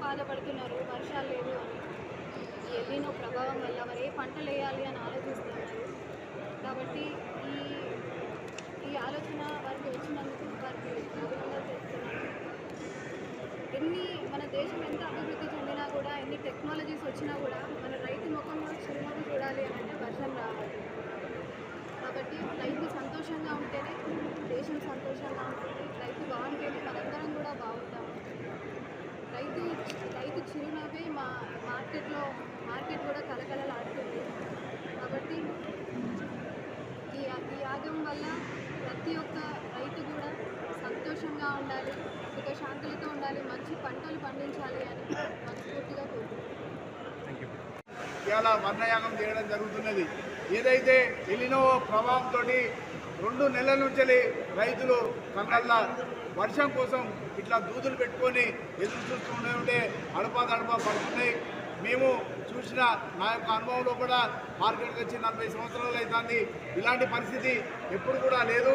బాధపడుతున్నారు వర్షాలు లేవు అని. ఎల్లినో ప్రభావం వల్ల మరి ఏ పంటలు వేయాలి అని ఆలోచిస్తున్నారు. కాబట్టి ఈ ఆలోచన వారికి వచ్చినందుకు వారికి అభినందనలు చేస్తున్నాను. మన దేశం ఎంత అభివృద్ధి చెందినా కూడా, ఎన్ని టెక్నాలజీస్ వచ్చినా కూడా మన రైతు ముఖంలో చిరునవ్వు చూడాలి అని అంటే వర్షం రావాలి. కాబట్టి రైతు సంతోషంగా ఉంటేనే దేశం సంతోషంగా ఉంటుంది. రైతు బాగుంటేనే మనందరం కూడా బాగుంటాము. రైతు చిరునవ్వే మార్కెట్ కూడా కలకలలాడుతుంది. కాబట్టి ఈ యాగం వల్ల ప్రతి ఒక్క రైతు కూడా సంతోషంగా ఉండాలి, సుఖశాంతులతో ఉండాలి, మంచి పంటలు పండించాలి అని మనస్ఫూర్తిగా కోరుకుంటున్నాను. ఇలా వర్ణయాగం చేయడం జరుగుతున్నది. ఏదైతే ఎలినో ప్రభావంతో 2 నెలల నుంచి రైతులు కళ్ళల్లా వర్షం కోసం ఇట్లా దూదులు పెట్టుకొని ఎదురు చూస్తూనే అడపా పడుతున్నాయి. మేము చూసిన నా యొక్క అనుభవంలో కూడా మార్కెట్కి వచ్చి 40 సంవత్సరాలు అవుతుంది. ఇలాంటి పరిస్థితి ఎప్పుడు కూడా లేదు.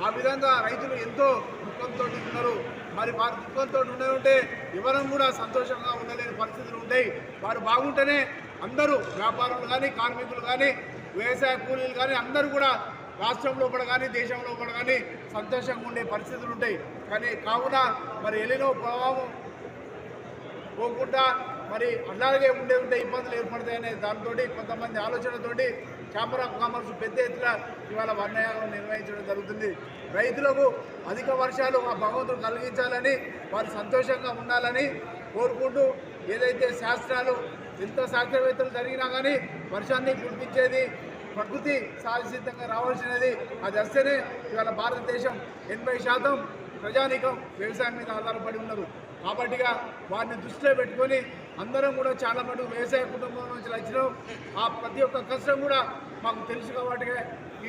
ఆ విధంగా రైతులు ఎంతో దుఃఖంతో ఉన్నారు. మరి వారి దుఃఖంతో ఉంటే ఎవరం కూడా సంతోషంగా ఉండలేని పరిస్థితులు ఉంటాయి. వారు బాగుంటేనే అందరూ వ్యాపారులు కానీ, కార్మికులు కానీ, వ్యవసాయ కూలీలు కానీ అందరూ కూడా రాష్ట్రంలో కూడా కానీ, దేశంలో కూడా కానీ సంతోషంగా ఉండే పరిస్థితులు ఉంటాయి. కానీ కావున మరి ఎలినో ప్రభావం పోకుండా మరి అలాగే ఉండే ఇబ్బందులు ఏర్పడతాయనే దాంతో కొంతమంది ఆలోచనతోటి ఛాంబర్ ఆఫ్ కామర్స్ పెద్ద ఎత్తున ఇవాళ వర్ణయాగం నిర్వహించడం జరుగుతుంది. రైతులకు అధిక వర్షాలు ఆ భగవంతుడు కలిగించాలని, వారు సంతోషంగా ఉండాలని కోరుకుంటూ, ఏదైతే శాస్త్రాలు ఎంత శాస్త్రవేత్తలు జరిగినా కానీ వర్షాన్ని కురిపించేది ప్రకృతి సహజసిద్ధంగా రావాల్సినది. అది వస్తేనే ఇవాళ భారతదేశం 80% ప్రజానీకం వ్యవసాయం మీద ఆధారపడి ఉన్నారు. కాబట్టిగా వారిని దృష్టిలో పెట్టుకొని అందరం కూడా చాలా మటుకు వ్యవసాయ కుటుంబం నుంచి వచ్చినాం. ఆ ప్రతి ఒక్క కష్టం కూడా మాకు తెలుసు. కాబట్టి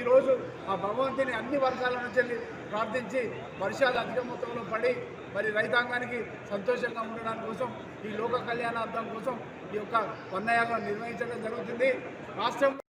ఈరోజు ఆ భగవంతుని అన్ని వర్గాల నుంచి ప్రార్థించి వర్షాలు అధిక మొత్తంలో పడి మరి రైతాంగానికి సంతోషంగా ఉండడానికి కోసం, ఈ లోక కళ్యాణార్థం కోసం ఈ యొక్క వర్ణయాగం నిర్వహించడం జరుగుతుంది. రాష్ట్రం